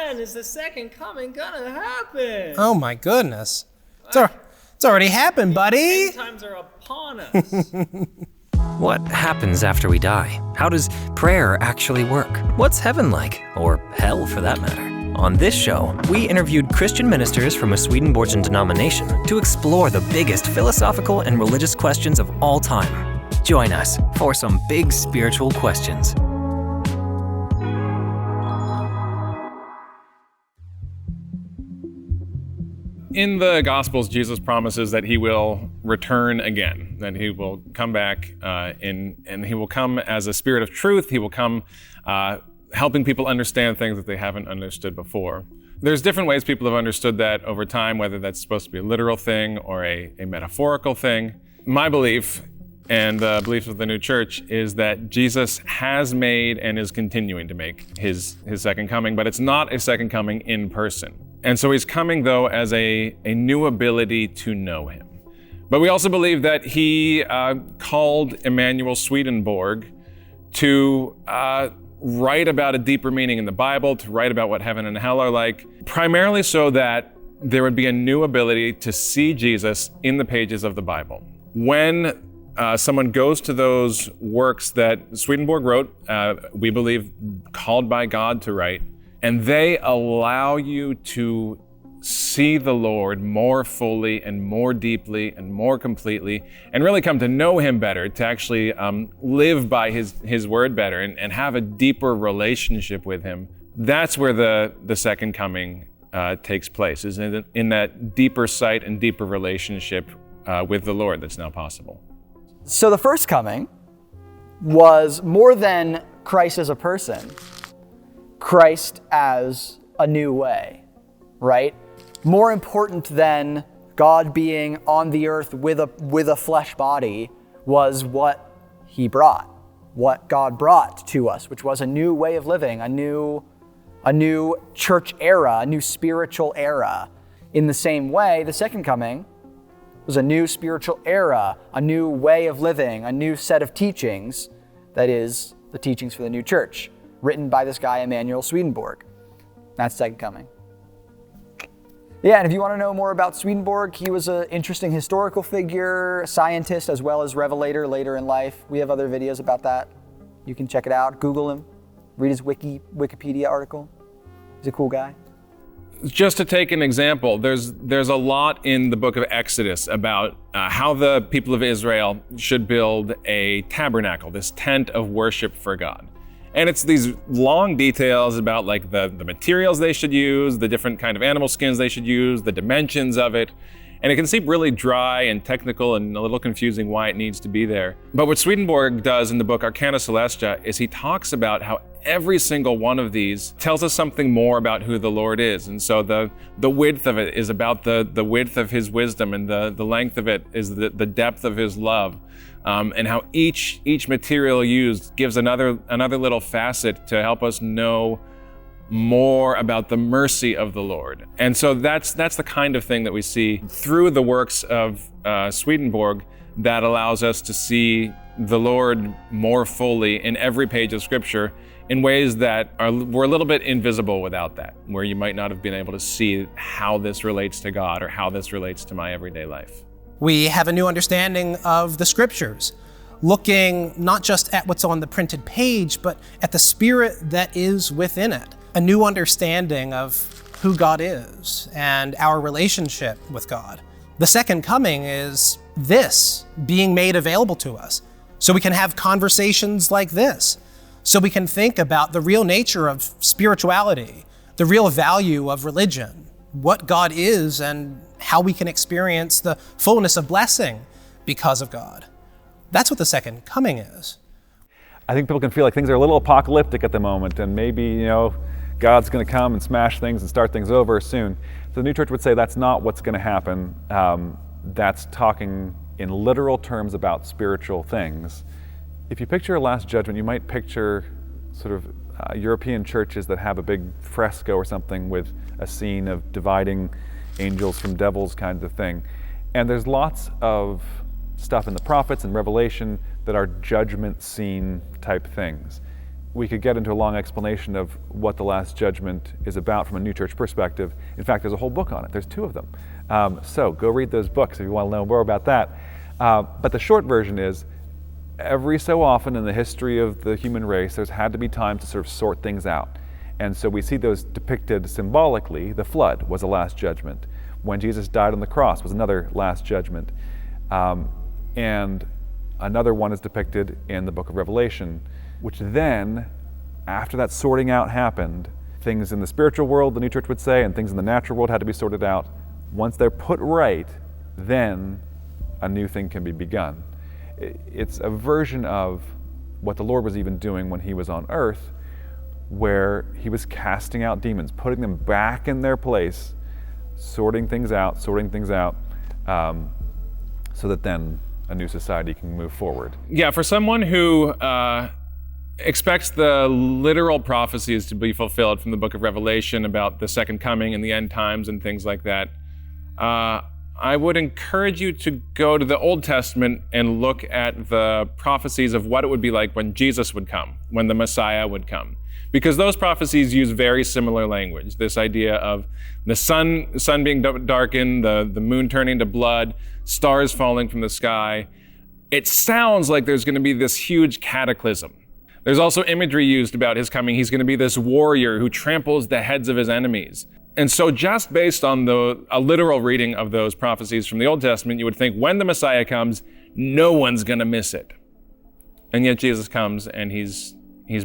when is the second coming gonna happen? Oh my goodness. It's already happened, buddy. End times are upon us. What happens after we die? How does prayer actually work? What's heaven like? Or hell, for that matter? On this show, we interviewed Christian ministers from a Swedenborgian denomination to explore the biggest philosophical and religious questions of all time. Join us for some big spiritual questions. In the Gospels, Jesus promises that he will return again, that he will come back and he will come as a spirit of truth. He will come helping people understand things that they haven't understood before. There's different ways people have understood that over time, whether that's supposed to be a literal thing or a metaphorical thing. My belief, and the belief of the new church, is that Jesus has made and is continuing to make his second coming, but it's not a second coming in person. And so he's coming, though, as a new ability to know him. But we also believe that he called Emanuel Swedenborg to write about a deeper meaning in the Bible, to write about what heaven and hell are like, primarily so that there would be a new ability to see Jesus in the pages of the Bible. When someone goes to those works that Swedenborg wrote, we believe called by God to write, and they allow you to see the Lord more fully and more deeply and more completely, and really come to know him better, to actually live by his word better and have a deeper relationship with him. That's where the second coming takes place, is in that deeper sight and deeper relationship with the Lord that's now possible. So the first coming was more than Christ as a person, Christ as a new way, right? More important than God being on the earth with a flesh body was what he brought, what God brought to us, which was a new way of living, a new church era, a new spiritual era. In the same way, the second coming was a new spiritual era, a new way of living, a new set of teachings, that is, the teachings for the new church, written by this guy, Emanuel Swedenborg. That's second coming. Yeah, and if you want to know more about Swedenborg, he was an interesting historical figure, scientist, as well as revelator later in life. We have other videos about that. You can check it out, Google him, read his Wikipedia article. He's a cool guy. Just to take an example, there's a lot in the book of Exodus about how the people of Israel should build a tabernacle, this tent of worship for God. And it's these long details about like the materials they should use, the different kind of animal skins they should use, the dimensions of it. And it can seem really dry and technical and a little confusing why it needs to be there. But what Swedenborg does in the book Arcana Celestia is he talks about how every single one of these tells us something more about who the Lord is. And so the width of it is about the width of his wisdom, and the length of it is the depth of his love. And how each material used gives another little facet to help us know more about the mercy of the Lord. And so that's the kind of thing that we see through the works of Swedenborg that allows us to see the Lord more fully in every page of Scripture in ways that were a little bit invisible without that, where you might not have been able to see how this relates to God or how this relates to my everyday life. We have a new understanding of the Scriptures, looking not just at what's on the printed page, but at the spirit that is within it. A new understanding of who God is and our relationship with God. The second coming is this being made available to us, so we can have conversations like this, so we can think about the real nature of spirituality, the real value of religion, what God is, and how we can experience the fullness of blessing because of God. That's what the second coming is. I think people can feel like things are a little apocalyptic at the moment, and maybe, God's going to come and smash things and start things over soon. So the New Church would say that's not what's going to happen. That's talking in literal terms about spiritual things. If you picture a Last Judgment, you might picture sort of European churches that have a big fresco or something with a scene of dividing angels from devils kind of thing. And there's lots of stuff in the prophets and Revelation that are judgment scene type things. we could get into a long explanation of what the Last Judgment is about from a New Church perspective. In fact, there's a whole book on it. There's 2 of them. So go read those books if you want to know more about that. But the short version is, every so often in the history of the human race, there's had to be time to sort of sort things out. And so we see those depicted symbolically. The flood was a last judgment. When Jesus died on the cross was another last judgment. And another one is depicted in the book of Revelation, which then, after that sorting out happened, things in the spiritual world, the New Church would say, and things in the natural world had to be sorted out. Once they're put right, then a new thing can be begun. It's a version of what the Lord was even doing when he was on earth, where he was casting out demons, putting them back in their place, sorting things out, so that then a new society can move forward. Yeah, for someone who expects the literal prophecies to be fulfilled from the book of Revelation about the second coming and the end times and things like that, I would encourage you to go to the Old Testament and look at the prophecies of what it would be like when Jesus would come, when the Messiah would come. Because those prophecies use very similar language. This idea of the sun being darkened, the moon turning to blood, stars falling from the sky. It sounds like there's going to be this huge cataclysm. There's also imagery used about his coming. He's going to be this warrior who tramples the heads of his enemies. And so just based on a literal reading of those prophecies from the Old Testament, you would think when the Messiah comes, no one's going to miss it. And yet Jesus comes and he's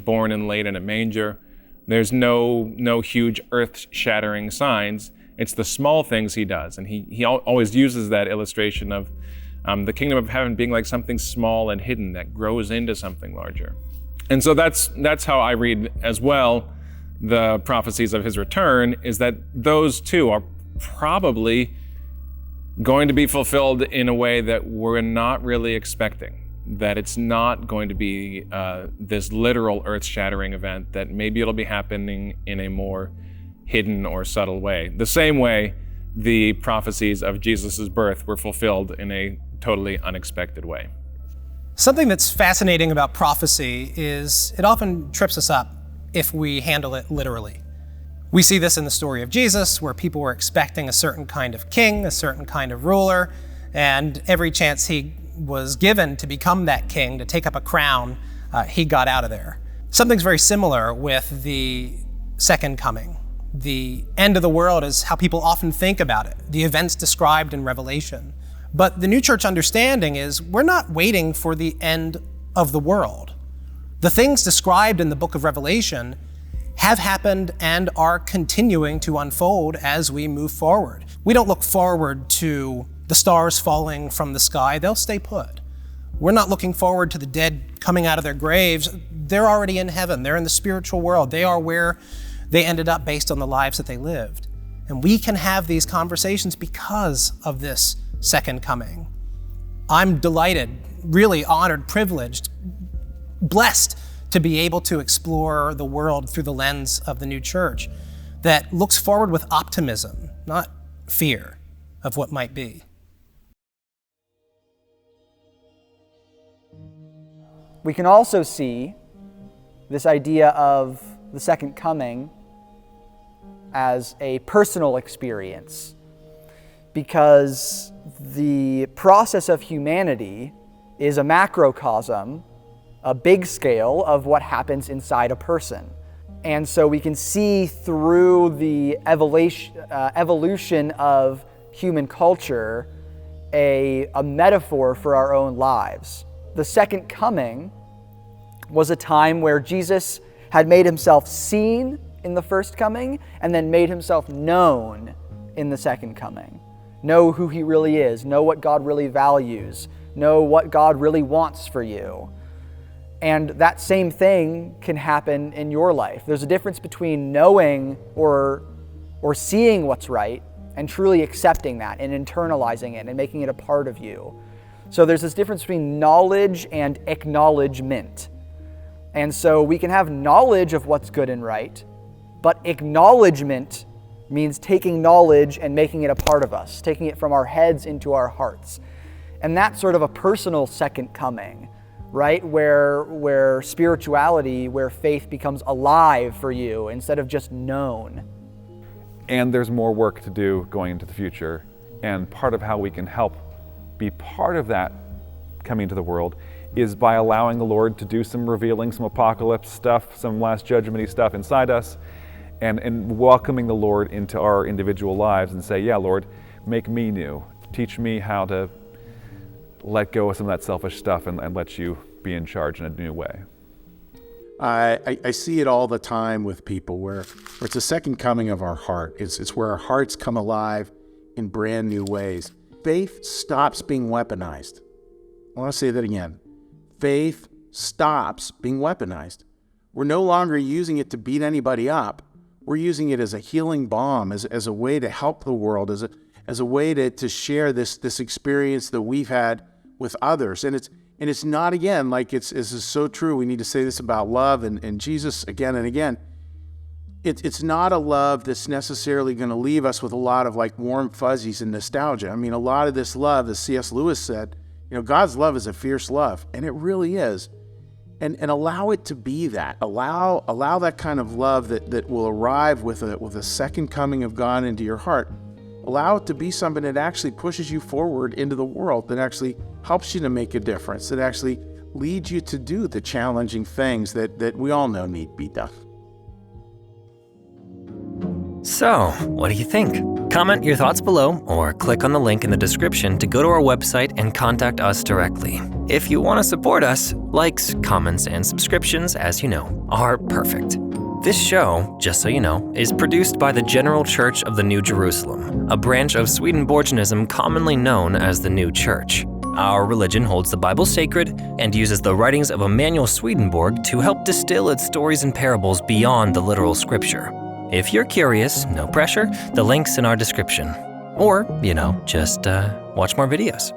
born and laid in a manger. There's no huge earth-shattering signs. It's the small things he does. And he always uses that illustration of the kingdom of heaven being like something small and hidden that grows into something larger. And so that's how I read as well the prophecies of his return, is that those two are probably going to be fulfilled in a way that we're not really expecting. That it's not going to be this literal earth-shattering event, that maybe it'll be happening in a more hidden or subtle way. The same way the prophecies of Jesus' birth were fulfilled in a totally unexpected way. Something that's fascinating about prophecy is it often trips us up if we handle it literally. We see this in the story of Jesus, where people were expecting a certain kind of king, a certain kind of ruler, and every chance he was given to become that king, to take up a crown, he got out of there. Something's very similar with the second coming. The end of the world is how people often think about it, the events described in Revelation. But the New Church understanding is we're not waiting for the end of the world. The things described in the book of Revelation have happened and are continuing to unfold as we move forward. We don't look forward to the stars falling from the sky. They'll stay put. We're not looking forward to the dead coming out of their graves. They're already in heaven. They're in the spiritual world. They are where they ended up based on the lives that they lived. And we can have these conversations because of this second coming. I'm delighted, really honored, privileged, blessed to be able to explore the world through the lens of the New Church that looks forward with optimism, not fear of what might be. We can also see this idea of the second coming as a personal experience, because the process of humanity is a macrocosm, a big scale of what happens inside a person. And so we can see through the evolution of human culture a metaphor for our own lives. The second coming was a time where Jesus had made himself seen in the first coming and then made himself known in the second coming. Know who he really is, know what God really values, know what God really wants for you. And that same thing can happen in your life. There's a difference between knowing or seeing what's right and truly accepting that and internalizing it and making it a part of you. So there's this difference between knowledge and acknowledgement. And so we can have knowledge of what's good and right, but acknowledgement means taking knowledge and making it a part of us, taking it from our heads into our hearts. And that's sort of a personal second coming, right? Where spirituality, where faith becomes alive for you instead of just known. And there's more work to do going into the future. And part of how we can help be part of that coming into the world is by allowing the Lord to do some revealing, some apocalypse stuff, some last judgment-y stuff inside us, and welcoming the Lord into our individual lives and say, yeah, Lord, make me new. Teach me how to let go of some of that selfish stuff and let you be in charge in a new way. I see it all the time with people where it's a second coming of our heart. It's where our hearts come alive in brand new ways. Faith stops being weaponized. I want to say that again. Faith stops being weaponized. We're no longer using it to beat anybody up. We're using it as a healing balm, as a way to help the world, as a way to share this experience that we've had with others. And it's not, again, like this is so true. We need to say this about love and Jesus again and again. It's not a love that's necessarily going to leave us with a lot of like warm fuzzies and nostalgia. I mean, a lot of this love, as C.S. Lewis said, God's love is a fierce love, and it really is. And allow it to be that. Allow that kind of love that will arrive with a second coming of God into your heart. Allow it to be something that actually pushes you forward into the world, that actually helps you to make a difference, that actually leads you to do the challenging things that we all know need to be done. So, what do you think? Comment your thoughts below or click on the link in the description to go to our website and contact us directly. If you want to support us, likes, comments, and subscriptions, as you know, are perfect. This show, just so you know, is produced by the General Church of the New Jerusalem, a branch of Swedenborgianism commonly known as the New Church. Our religion holds the Bible sacred and uses the writings of Emanuel Swedenborg to help distill its stories and parables beyond the literal scripture. If you're curious, no pressure, the link's in our description. Or, just watch more videos.